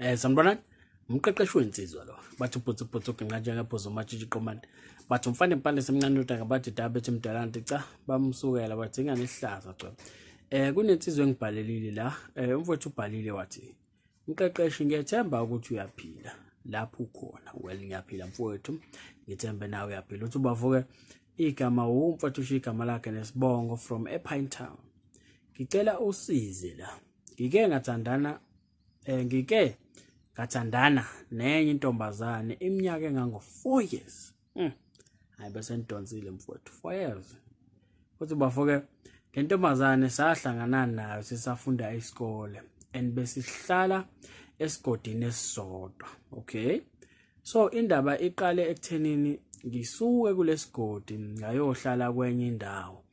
Sanibonani, mqeqeshiwezinsizwa lo. Bathi uphuthu nginqanje ngephuzo matshitshi qomane. Bathi umfana empande semncane uDanga bathi dabethi mdalanti cha bamsukela badinga nesihlaza cwa. Kunensizwe engibhalelile la. Umfowethu ubhalile wathi mqeqeshi ngiyethemba ukuthi uyaphila lapho ukhona. Well ngiyaphila mfowethu. Ngithembe nawe uyaphila. Uthi bavuke igama umfowethu ushiya igama lakhe nesibongo from ePine Town. Ngicela usize la. Ngike ngathandana nenye intombazane iminyaka engango 4 years. Hayi bese ndonsile mfowethu 4 years. Uthi bavuke le ntombazane sahlangana nayo sisafunda isikole and besihlala esigodini esisodwa. Okay, so indaba iqale ekuthenini ngisuke kulesigodi ngayohlala kwenye indawo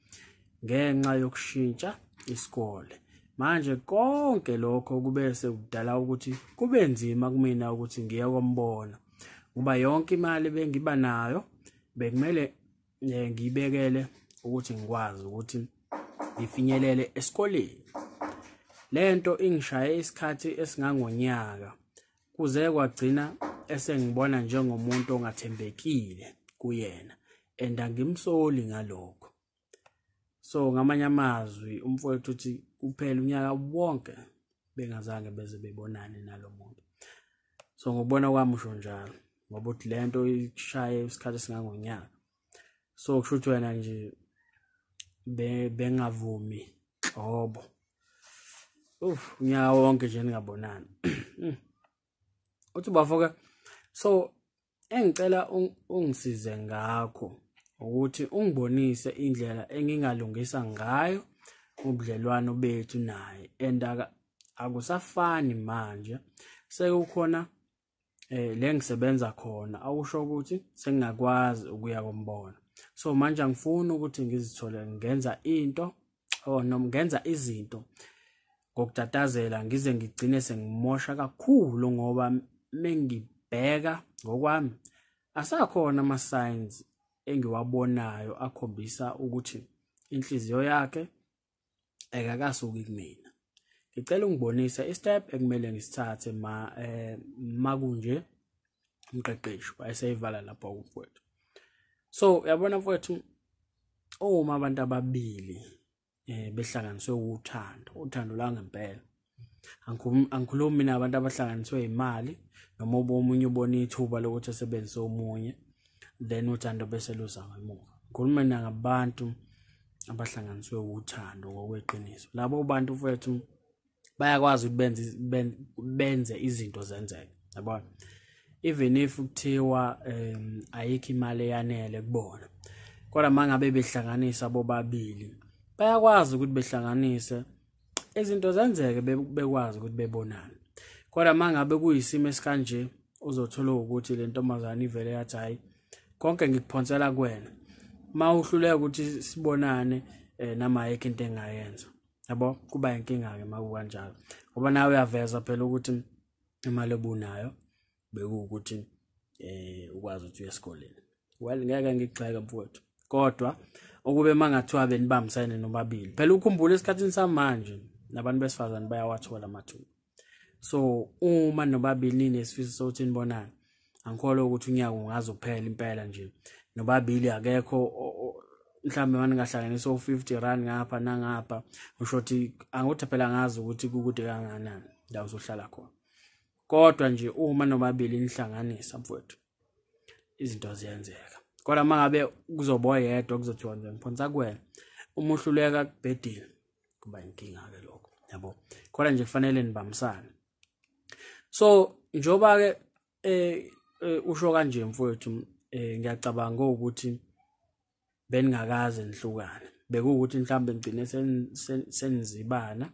ngenxa yokushintsha isikole. Manje konke lokho kube sekudala ukuthi kube nzima kumina ukuthi ngiye kombona ngoba yonke imali bengiba nayo bekumele ngibekele ukuthi ngikwazi ukuthi ngifinyelele esikoleni. Lento ingishaye isikhathi esingangonyaka kuze kwagcina esengibona njengomuntu ongathembekile kuyena and angimsoli ngalokho. So ngamanye amazwi umfowethu uthi kuphela unyaka wonke bengazange beze bebonane nalo muntu. So ngokubona kwami usho njalo ngoba uthi lento ishaye isikhathi esingangonyaka. So kusho ukuthi wena nje bengavumi qobo. Unyaka wonke nje ningabonana. Uthi bavuka so engicela ungisize ngakho ukuthi ungibonise indlela engingalungisa ngayo ubudlelwano bethu naye and akusafani manje sekukhona le ngisebenza khona awusho ukuthi sengingakwazi ukuya kombona. So manje angifuni ukuthi ngizithole ngenza into noma ngenza izinto ngokutatazela ngize ngigcine sengimosha kakhulu ngoba mengibheka ngokwami asakhona ama signs engiwabonayo akhombisa ukuthi inhliziyo yakhe ekakasuki kumina. Ngicela ungibonise istep ekumele ngisithathe makunje umqeqeshi wayeseyivala lapho umfowethu. So uyabona mfowethu uma abantu ababili behlanganiswe uthando la ngempela. Angikhulumi mina abantu abahlanganiswe imali noma omunye ubona ithuba lokuthi asebenzise omunye then uthando bese luza ngemuva. Ngikhuluma ngabantu abahlanganiswe uthando ngokweqiniso. Labo bantu mfowethu bayakwazi ukuthi benze izinto zenzeke. Yabona? Even if kuthiwa ayikho imali eyanele kubona. Kodwa mangabe behlanganisa bobabili bayakwazi ukuthi behlanganise izinto zenzeke bekwazi ukuthi bebonane. Kodwa mangabe kuyisimo esikanje uzothola ukuthi le ntombazane ivele yathi hayi konke ngikuphonsela kuwena. Mawuhluleka ukuthi sibonane nama ayikho into engayenza. Yabo kuba inkinga ke makukanjalo. Ngoba nawe uyaveza phela ukuthi imali obunayo bekuwukuthi ukwazi ukuthi uye esikoleni. Well ngeke ngigxeka mfowethu. Kodwa ukube mangathiwa benibambisene nobabili. Phela ukhumbula esikhathini samanje nabantu besifazane bayawathola amathuba. So uma nobabili nesifiso sokuthi nibonane angikholwa ukuthi unyaka ungazophela impela nje nobabili akekho mhlambe manje ngahlanganisa u50 ngapha nangapha ushothi angithi phela ngazi ukuthi kukude kangakanani la uzohlala khona. Kodwa nje uma nobabili nihlanganisa mfowethu izinto ziyenzeka. Kodwa mangabe kuzoba yedwa kuzothiwa nje ngiphonsa kuwena uma uhluleka kubhedini kuba inkinga ke lokho yabo. Kodwa nje kufanele nibambisane. So njoba ke usho kanje mfowethu ngiyacabanga ukuthi beningakaze nihlukane bekuwukuthi mhlambe ngicine senizibana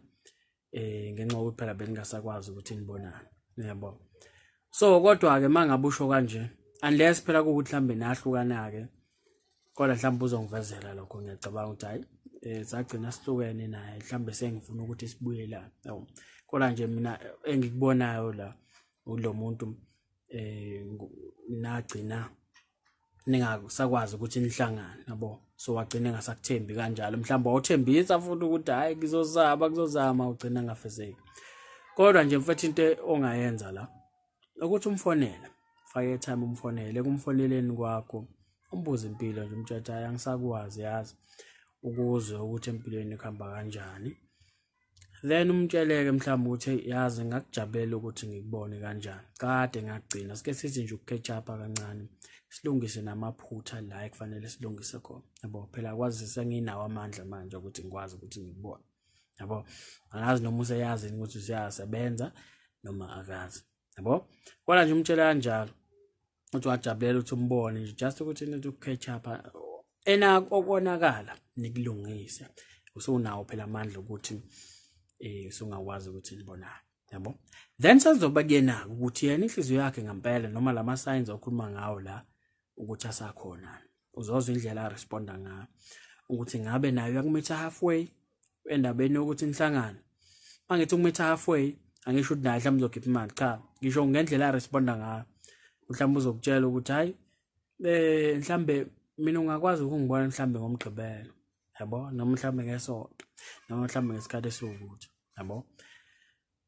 ngenxa yokuthi phela beningasakwazi ukuthi nibonane yabo. So kodwa ke mangabe usho kanje unless phela ukuthi mhlambe nahlukana ke kodwa mhlambe uzongivezela lokho ngiyacabanga ukuthi hayi sagcina sihlukene naye mhlambe sengifuna ukuthi sibuye la yabo. Kodwa nje mina engikubonayo la ulo muntu nagcina ningasakwazi ukuthi nihlangane yabo. So wagcina engasakuthembi kanjalo mhlawumbe awuthembisa futhi ukuthi hayi kuzozama ugcina ngafezeki. Kodwa nje mfethu into ongayenza la ukuthi umfonele, fake time umfonele, kumfoneleni kwakho umbuze impilo nje umtshela hayi angisakwazi yazi ukuzwe ukuthi empilweni kuhamba kanjani. Then umtsheleke mhlawumbe ukuthi yazi ngakujabulela ukuthi ngikubone kanjani. Kade ngagcina sike sithi nje ukecatch up kancane. Silungise namaphutha la ekufanele silungise khona. Yabo phela kwazi senginawo amandla manje ukuthi ngikwazi ukuthi ngikubone. Yabo angazi noma useyazi ukuthi usiyasebenza noma akazi. Yabo kodwa nje umtshela kanjalo uthi wajabulela ukuthi umbone nje just ukuthi nithi ukecatch up okonakala nikulungise. Usunawo phela amandla ukuthi usungakwazi ukuthi nibonane. Yabo then sazoba kuyena ukuthi yena inhliziyo yakhe ngempela noma lama signs okhuluma ngawo la ukuthi asakhona uzozwa indlela responda ngayo ukuthi ngabe nayo yakumitha halfway endabeni ukuthi nihlangane. Mangithi ukumitha halfway angisho ukuthi naye mhlawumbe uzokhipha imali cha ngisho ngendlela responda ngayo mhlawumbe uzokutshela ukuthi hayi mhlawumbe mina ungakwazi ukungibona mhlawumbe ngomgqibelo. Yabo noma mhlawumbe ngesonto noma mhlawumbe ngesikhathi esiwukuthi. Yabo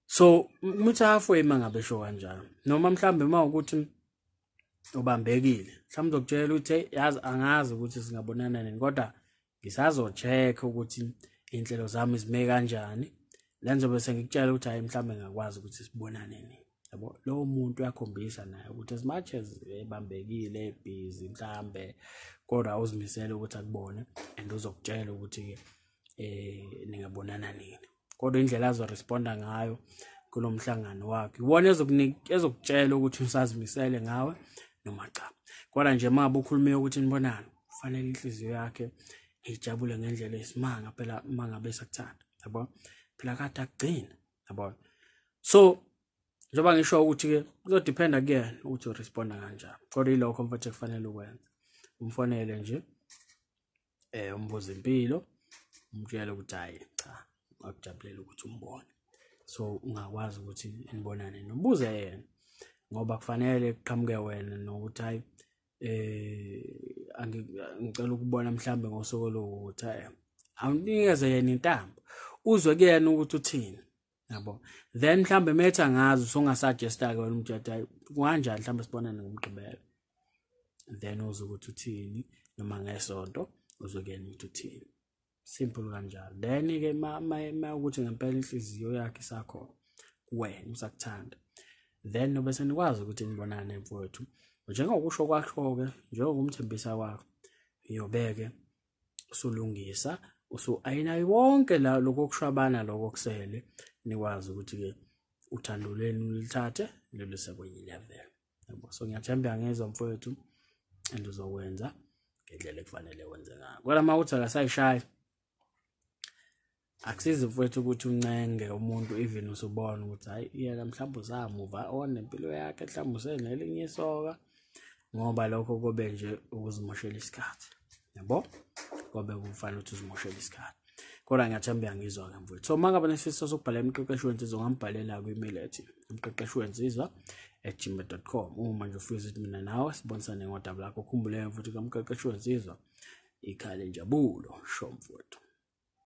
so umitha halfway mangabe sho kanjalo noma mhlawumbe mawukuthi ubambekile mhlawumbe uzokutshela ukuthi yazi angazi ukuthi singabonana nini kodwa ngisazocheck ukuthi inhlelo zami zime kanjani lenzo bese ngikutshela ukuthi hayi mhlawumbe ngakwazi ukuthi sibonane nini. Yabo lo muntu uyakhombisa naye ukuthi as much as ebambekile busy mhlawumbe kodwa awuzimisele ukuthi akubone and uzokutshela ukuthi ningabonana nini. Kodwa indlela azoresponda ngayo kulomhlangano wakhe iwona ezokutshela ukuthi usazimisele ngawe noma cha. Kodwa nje mabe ukhulume ukuthi nibonana kufanele inhliziyo yakhe ijabule ngendlela esimanga phela mangabe sakuthanda. Yabo phela kade akugcina. Yabo so njoba ngisho ukuthi ke kuzodependa kuyena ukuthi uresponda kanjani. Kodwa ilokho mfethu kufanele ukwenza umfonele nje umbuze impilo umtshela ukuthi hayi cha akujabulela ukuthi umbone so ungakwazi ukuthi nibonane nobuze yena ngoba kufanele kuqhamuke wena nokuthi hayi ngicela ukubona mhlambe ngosuku lokuthi awunikeze yena intambo uzwe kuyena ukuthi uthini. Yabo then mhlambe methe angazi usungasugesta ke wena umtshela hayi kanjani mhlambe sibonane ngomgqibelo then uzwe ukuthi uthini noma ngesonto uzwe kuyena ukuthi uthini. Simple kanjalo. Then ke ma ukuthi ngempela inhliziyo yakhe isakho wena usakuthanda then nobe senikwazi ukuthi nibonane mfowethu njengokusho kwakho ke njengokumthembisa kwakho iyobeke usulungisa ayina wonke la lokushwabana lokusele nikwazi ukuthi ke uthando lwenu lithathe leluse kwenye level. Yabo so ngiyathemba ngezwe mfowethu and uzokwenza ngendlela ekufanele wenze ngayo. Kodwa mawuthi akasayishaya akusizi mfowethu ukuthi uncenge umuntu even usubona ukuthi hayi yena mhlawumbe uzamuva onempilo yakhe mhlawumbe usenelinye isoka ngoba lokho kobe nje ukuzimoshela isikhathi. Yabo kobe kufanele ukuthi uzimoshela isikhathi. Kodwa ngiyathemba ngizwa ke mfowethu. So mangabe nesifiso sokubhala emqeqeshiwezinsizwa ungambhalela ku-email ethi mqeqeshiwezinsizwa@gmail.com. Uma nje ufisa ukuthi mina nawe sibonisane ngodaba lakho ukhumbule mfowethu kamqeqeshiwezinsizwa ikhaya lenjabulo sho mfowethu.